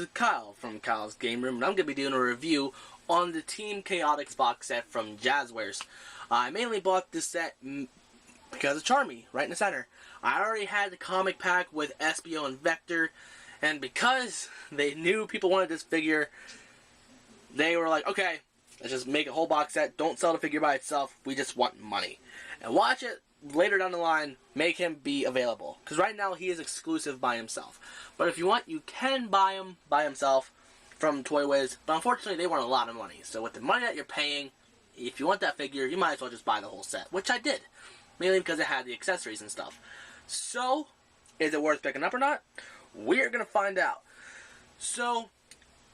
is Kyle from Kyle's Game Room, and I'm going to be doing a review on the Team Chaotix box set from Jazzwares. I mainly bought this set because of Charmy, right in the center. I already had the comic pack with Espio and Vector, and because they knew people wanted this figure, they were like, okay, let's just make a whole box set, don't sell the figure by itself, we just want money. And watch it later down the line, make him be available. Because right now he is exclusive by himself. But if you want, you can buy him by himself from Toywiz. But unfortunately, they want a lot of money. So with the money that you're paying, if you want that figure, you might as well just buy the whole set. Which I did. Mainly because it had the accessories and stuff. So, is it worth picking up or not? We're going to find out. So,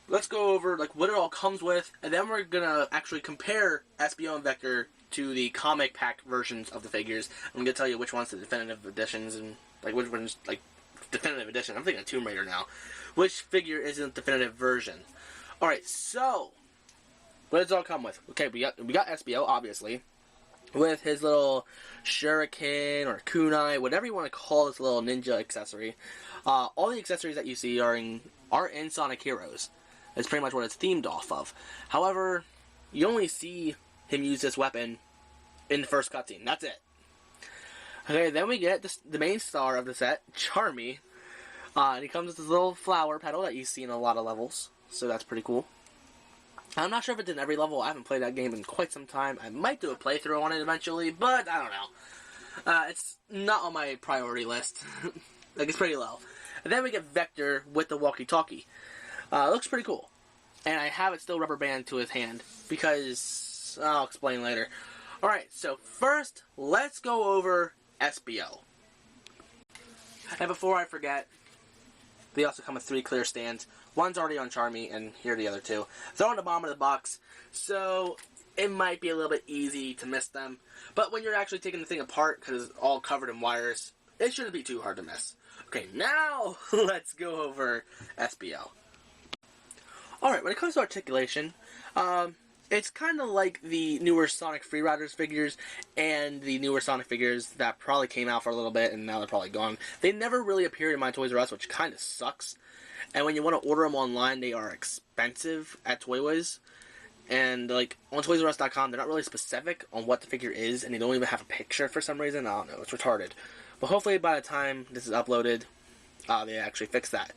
let's go over like what it all comes with. And then we're going to actually compare Espio and Vector to the comic pack versions of the figures. I'm going to tell you which one's the definitive editions and like which one's like definitive edition. I'm thinking of Tomb Raider now. Which figure isn't definitive version? Alright, so what does it all come with? Okay, we got Espio, obviously, with his little shuriken or kunai, whatever you want to call this little ninja accessory. All the accessories that you see are in Sonic Heroes. That's pretty much what it's themed off of. However, you only see him use this weapon in the first cutscene. That's it. Okay, then we get the main star of the set, Charmy. And he comes with this little flower petal that you see in a lot of levels. So that's pretty cool. I'm not sure if it's in every level. I haven't played that game in quite some time. I might do a playthrough on it eventually, but I don't know. It's not on my priority list. Like, it's pretty low. And then we get Vector with the walkie-talkie. Looks pretty cool. And I have it still rubber band to his hand because I'll explain later. Alright, so first, let's go over Espio. And before I forget, they also come with 3 clear stands. One's already on Charmy, and here are the other 2. They're on the bottom of the box, so it might be a little bit easy to miss them. But when you're actually taking the thing apart, because it's all covered in wires, it shouldn't be too hard to miss. Okay, now let's go over Espio. Alright, when it comes to articulation, it's kind of like the newer Sonic Freeriders figures and the newer Sonic figures that probably came out for a little bit and now they're probably gone. They never really appeared in my Toys R Us, which kind of sucks. And when you want to order them online, they are expensive at Toywiz. And like on ToysRUs.com, they're not really specific on what the figure is, and they don't even have a picture for some reason. I don't know, it's retarded. But hopefully by the time this is uploaded, they actually fix that.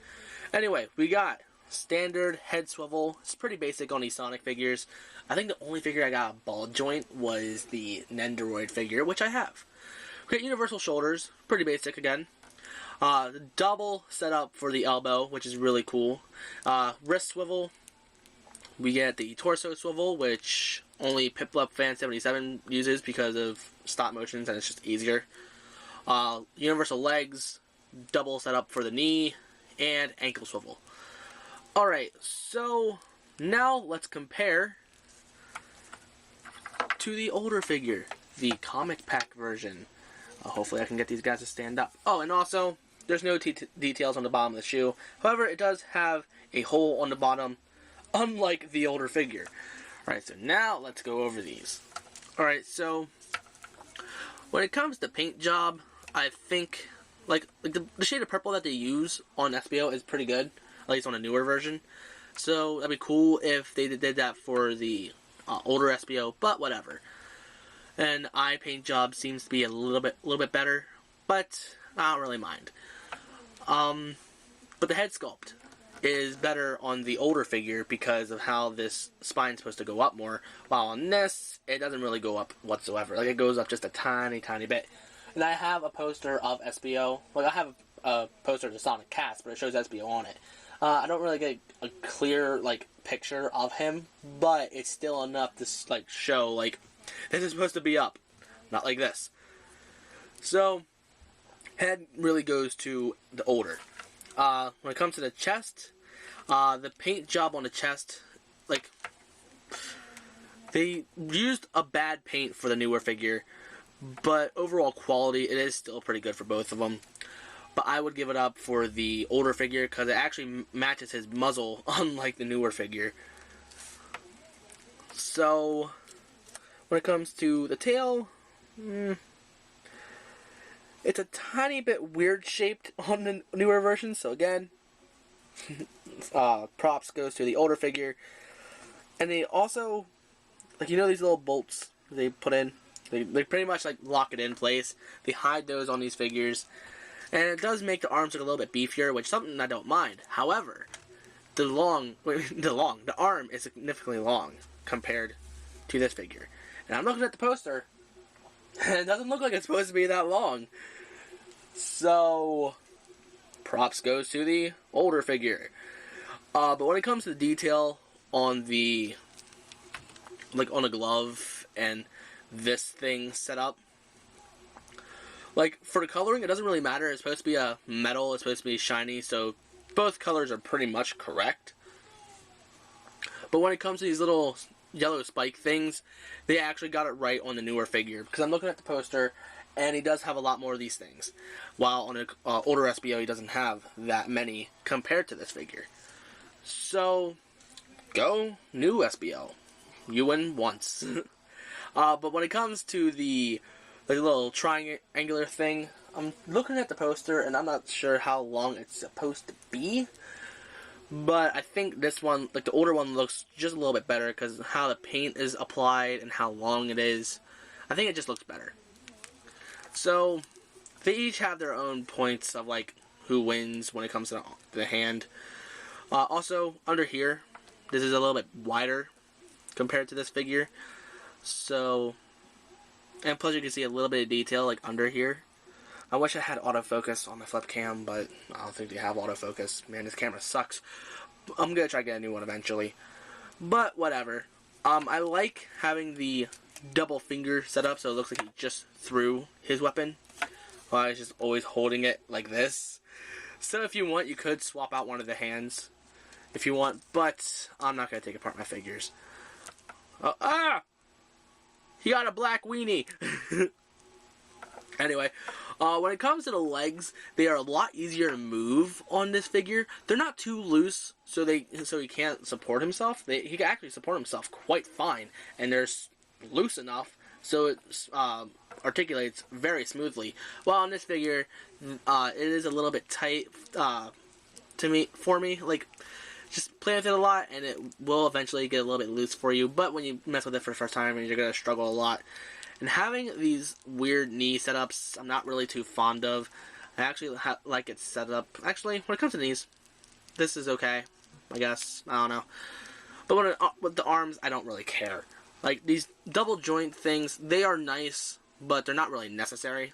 Anyway, we got standard head swivel. It's pretty basic on these Sonic figures. I think the only figure I got a ball joint was the Nendoroid figure, which I have. We got universal shoulders, pretty basic again. The double setup for the elbow, which is really cool. Wrist swivel. We get the torso swivel, which only Piplup Fan 77 uses because of stop motions and it's just easier. Universal legs, double setup for the knee, and ankle swivel. Alright, so now let's compare to the older figure, the comic pack version. Hopefully I can get these guys to stand up. Oh, and also, there's no details on the bottom of the shoe. However, it does have a hole on the bottom, unlike the older figure. Alright, so now let's go over these. Alright, so when it comes to paint job, I think like the shade of purple that they use on Espio is pretty good, at least on a newer version. So that'd be cool if they did that for the older Espio, but whatever. And eye paint job seems to be a little bit better, but I don't really mind. But the head sculpt is better on the older figure because of how this spine's supposed to go up more, while on this, it doesn't really go up whatsoever. Like, it goes up just a tiny bit. And I have a poster of Espio. Like, I have a poster of the Sonic cast, but it shows Espio on it. I don't really get a clear, like, picture of him, but it's still enough to, like, show, like, this is supposed to be up. Not like this. So, head really goes to the older. When it comes to the chest, the paint job on the chest, like, they used a bad paint for the newer figure, but overall quality, it is still pretty good for both of them. But I would give it up for the older figure because it actually matches his muzzle, unlike the newer figure. So, when it comes to the tail, it's a tiny bit weird shaped on the newer version, so again, props goes to the older figure. And they also, like, you know these little bolts they put in? They pretty much, like, lock it in place. They hide those on these figures. And it does make the arms look a little bit beefier, which is something I don't mind. However, the arm is significantly long compared to this figure. And I'm looking at the poster, and it doesn't look like it's supposed to be that long. So, props goes to the older figure. But when it comes to the detail on the, like, on a glove and this thing set up, like, for the coloring, it doesn't really matter. It's supposed to be a metal, it's supposed to be shiny, so both colors are pretty much correct. But when it comes to these little yellow spike things, they actually got it right on the newer figure. Because I'm looking at the poster, and he does have a lot more of these things. While on an older Espio, he doesn't have that many compared to this figure. So, go new Espio. You win once. But when it comes to the little triangular thing, I'm looking at the poster, and I'm not sure how long it's supposed to be. But I think this one, like the older one, looks just a little bit better because how the paint is applied and how long it is. I think it just looks better. So, they each have their own points of, like, who wins when it comes to the hand. Also, under here, this is a little bit wider compared to this figure. So, and plus you can see a little bit of detail, like, under here. I wish I had autofocus on my flip cam, but I don't think they have autofocus. Man, this camera sucks. I'm gonna try to get a new one eventually. But, whatever. I like having the double finger set up, so it looks like he just threw his weapon. While he's just always holding it like this. So if you want, you could swap out one of the hands. If you want, but I'm not gonna take apart my figures. He got a black weenie! Anyway, when it comes to the legs, they are a lot easier to move on this figure. They're not too loose, so he can't support himself. He can actually support himself quite fine, and they're loose enough so it articulates very smoothly. While on this figure, it is a little bit tight for me. Like, just play with it a lot, and it will eventually get a little bit loose for you. But when you mess with it for the first time, you're gonna struggle a lot. And having these weird knee setups, I'm not really too fond of. I actually like it set up. Actually, when it comes to knees, this is okay, I guess. I don't know. But with the arms, I don't really care. Like, these double joint things, they are nice, but they're not really necessary.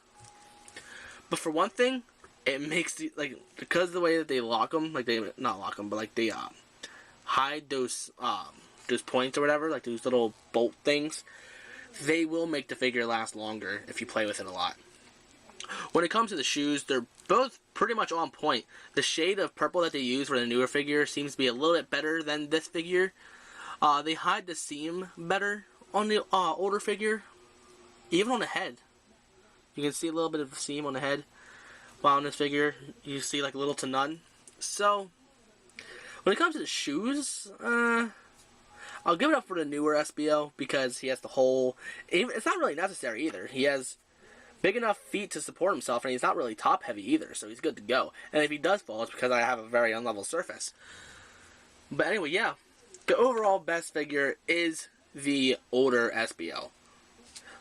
But for one thing, it makes the, like, because of the way that they lock them, like, they, not lock them, but, like, they hide those points or whatever, like those little bolt things, they will make the figure last longer if you play with it a lot. When it comes to the shoes, they're both pretty much on point. The shade of purple that they use for the newer figure seems to be a little bit better than this figure. They hide the seam better on the older figure. Even on the head. You can see a little bit of seam on the head. While on this figure, you see like little to none. So, when it comes to the shoes, I'll give it up for the newer Espio because he has the whole... It's not really necessary either. He has big enough feet to support himself, and he's not really top heavy either, so he's good to go. And if he does fall, it's because I have a very unlevel surface. But anyway, yeah. The overall best figure is the older Espio.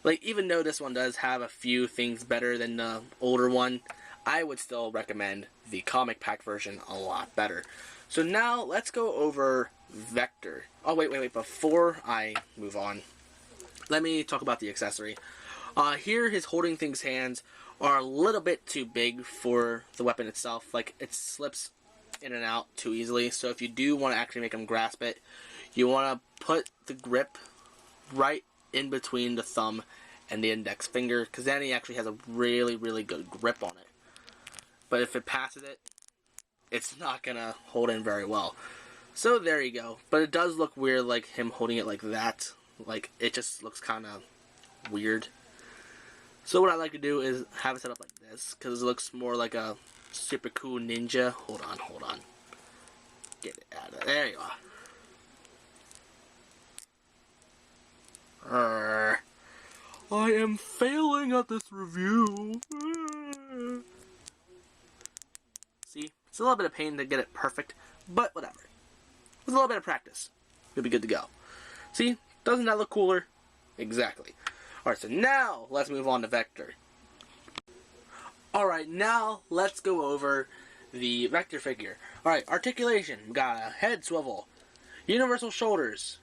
Like, even though this one does have a few things better than the older one, I would still recommend the comic pack version a lot better. So now, let's go over Vector. Oh, wait. Before I move on, let me talk about the accessory. Here, his holding things hands are a little bit too big for the weapon itself. Like, it slips in and out too easily. So if you do want to actually make him grasp it, you want to put the grip right in between the thumb and the index finger, because then he actually has a really, really good grip on it. But if it passes it, it's not going to hold in very well. So there you go. But it does look weird, like him holding it like that. Like, it just looks kind of weird. So what I like to do is have it set up like this, because it looks more like a super cool ninja. Hold on. Get it out of there. There you are. I am failing at this review. See? It's a little bit of pain to get it perfect, but whatever. With a little bit of practice, you'll be good to go. See? Doesn't that look cooler? Exactly. Alright, so now let's move on to Vector. Alright, now let's go over the Vector figure. Alright, articulation. We got a head swivel, universal shoulders,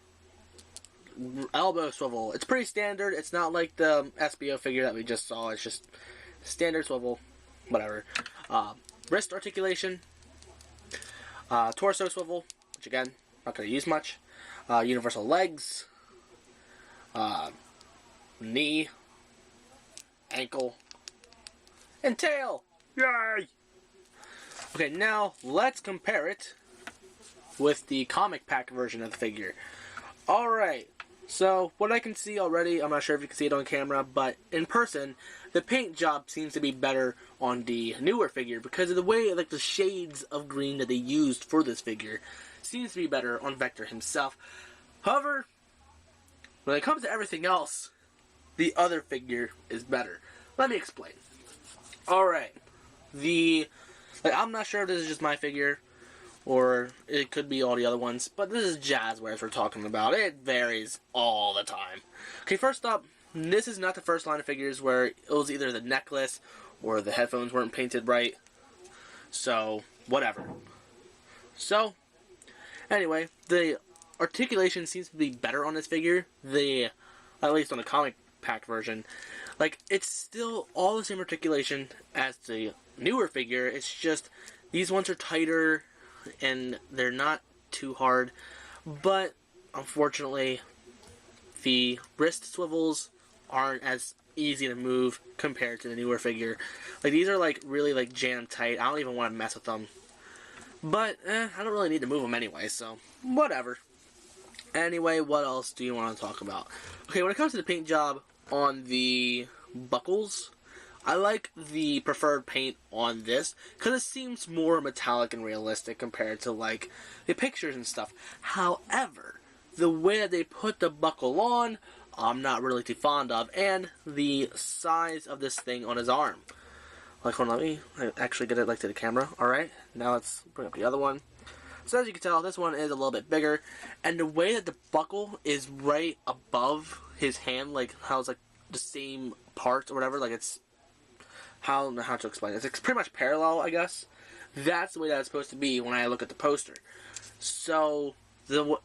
elbow swivel. It's pretty standard. It's not like the Espio figure that we just saw. It's just standard swivel. Whatever. Wrist articulation, torso swivel, which again, not going to use much. Universal legs, knee, ankle, and tail. Yay! Okay, now let's compare it with the comic pack version of the figure. Alright, so what I can see already, I'm not sure if you can see it on camera, but in person, the paint job seems to be better on the newer figure because of the way, like the shades of green that they used for this figure seems to be better on Vector himself. However, when it comes to everything else, the other figure is better. Let me explain. Alright, I'm not sure if this is just my figure, or it could be all the other ones, but this is Jazzwares we're talking about. It varies all the time. Okay, first up, this is not the first line of figures where it was either the necklace or the headphones weren't painted right. So, whatever. So, anyway, the articulation seems to be better on this figure. At least on the comic pack version. Like, it's still all the same articulation as the newer figure. It's just, these ones are tighter and they're not too hard. But, unfortunately, the wrist swivels aren't as easy to move compared to the newer figure. Like, these are like really like jam tight. I don't even want to mess with them. But I don't really need to move them anyway, so whatever. Anyway, what else do you want to talk about? Okay, when it comes to the paint job on the buckles, I like the preferred paint on this because it seems more metallic and realistic compared to like the pictures and stuff. However, the way that they put the buckle on, I'm not really too fond of, and the size of this thing on his arm. Like, hold on, let me actually get it like to the camera. Alright, now let's bring up the other one. So as you can tell, this one is a little bit bigger, and the way that the buckle is right above his hand, like how it's like the same parts or whatever, like it's, I don't know how to explain it. It's pretty much parallel, I guess. That's the way that it's supposed to be when I look at the poster. So, the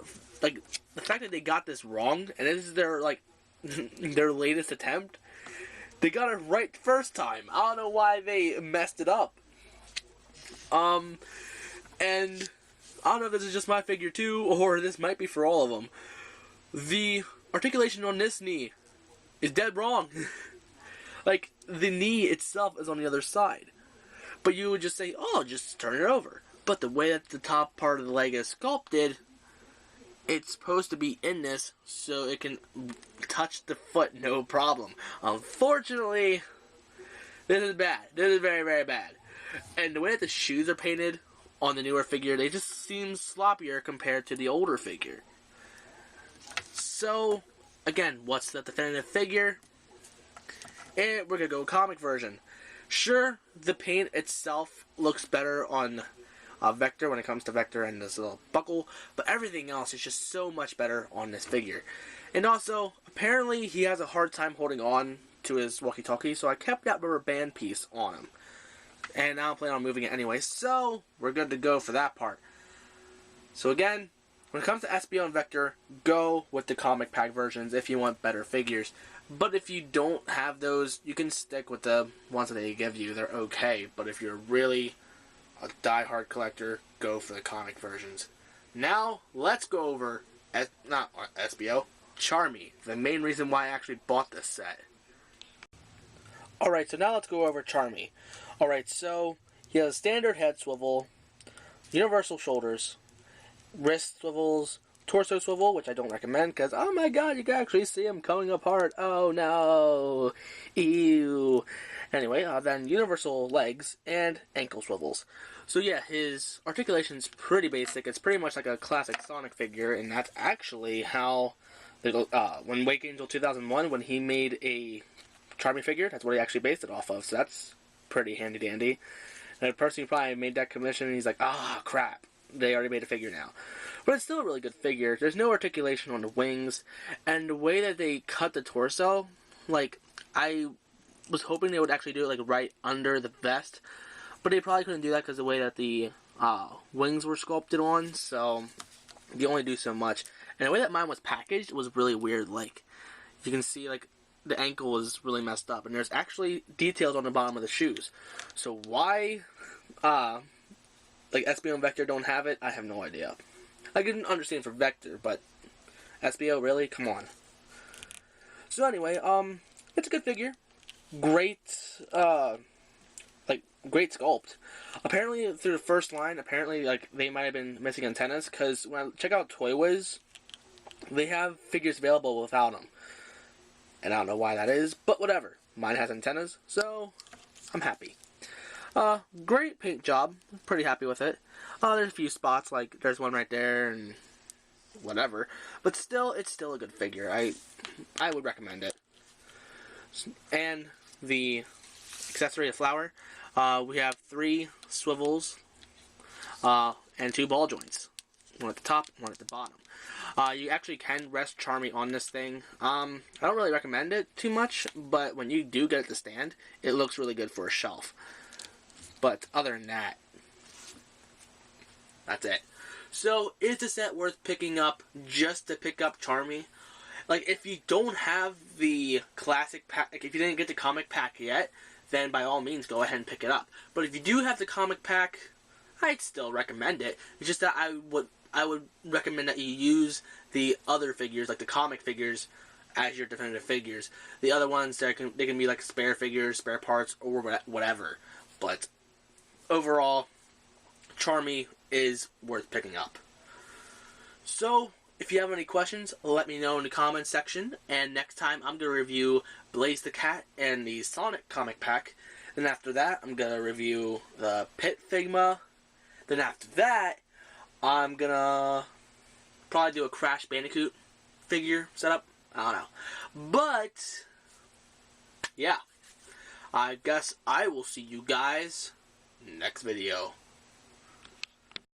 fact that they got this wrong, and this is their, like, their latest attempt, they got it right the first time. I don't know why they messed it up. And I don't know if this is just my figure too, or this might be for all of them. The articulation on this knee is dead wrong. Like, the knee itself is on the other side. But you would just say, oh, just turn it over. But the way that the top part of the leg is sculpted, it's supposed to be in this so it can touch the foot no problem. Unfortunately, this is bad. This is very, very bad. And the way that the shoes are painted on the newer figure, they just seem sloppier compared to the older figure. So, again, what's the definitive figure? And we're going to go comic version. Sure, the paint itself looks better on Vector when it comes to Vector and this little buckle, but everything else is just so much better on this figure. And also, apparently he has a hard time holding on to his walkie-talkie, so I kept that rubber band piece on him. And I don't plan on moving it anyway, so we're good to go for that part. So again, when it comes to Espio and Vector, go with the comic pack versions if you want better figures. But if you don't have those, you can stick with the ones that they give you. They're okay. But if you're really a die-hard collector, go for the comic versions. Now, let's go over, not Espio, Charmy, the main reason why I actually bought this set. Alright, so now let's go over Charmy. Alright, so he has a standard head swivel, universal shoulders, wrist swivels, torso swivel, which I don't recommend because, oh my god, you can actually see him coming apart. Oh no. Ew. Anyway, then universal legs and ankle swivels. So yeah, his articulation's pretty basic. It's pretty much like a classic Sonic figure, and that's actually how, when Wake Angel 2001, when he made a Charmy figure, that's what he actually based it off of, so that's pretty handy dandy. And the person who probably made that commission, he's like, ah, crap. They already made a figure now. But it's still a really good figure. There's no articulation on the wings. And the way that they cut the torso, like, I was hoping they would actually do it, like, right under the vest. But they probably couldn't do that because of the way that the wings were sculpted on. So, you only do so much. And the way that mine was packaged was really weird. Like, you can see, like, the ankle is really messed up. And there's actually details on the bottom of the shoes. So why, like, Espio and Vector don't have it, I have no idea. I can understand for Vector, but Espio, really? Come on. So anyway, it's a good figure. Great, great sculpt. Apparently, through the first line, like, they might have been missing antennas, because when I check out Toy Wiz, they have figures available without them. And I don't know why that is, but whatever. Mine has antennas, so I'm happy. Great paint job. Pretty happy with it. There's a few spots, like there's one right there and whatever. But still, it's still a good figure. I would recommend it. And the accessory, a flower. We have 3 swivels and 2 ball joints. One at the top, one at the bottom. You actually can rest Charmy on this thing. I don't really recommend it too much, but when you do get it to stand, it looks really good for a shelf. But other than that, that's it. So, is the set worth picking up just to pick up Charmy? Like, if you don't have the classic pack, like if you didn't get the comic pack yet, then by all means go ahead and pick it up. But if you do have the comic pack, I'd still recommend it. It's just that I would recommend that you use the other figures, like the comic figures, as your definitive figures. The other ones, they can be like spare figures, spare parts, or whatever. But overall, Charmy is worth picking up. So, if you have any questions, let me know in the comments section. And next time, I'm going to review Blaze the Cat and the Sonic comic pack. Then after that, I'm going to review the Pit Figma. Then after that, I'm going to probably do a Crash Bandicoot figure setup. I don't know. But, yeah. I guess I will see you guys next video.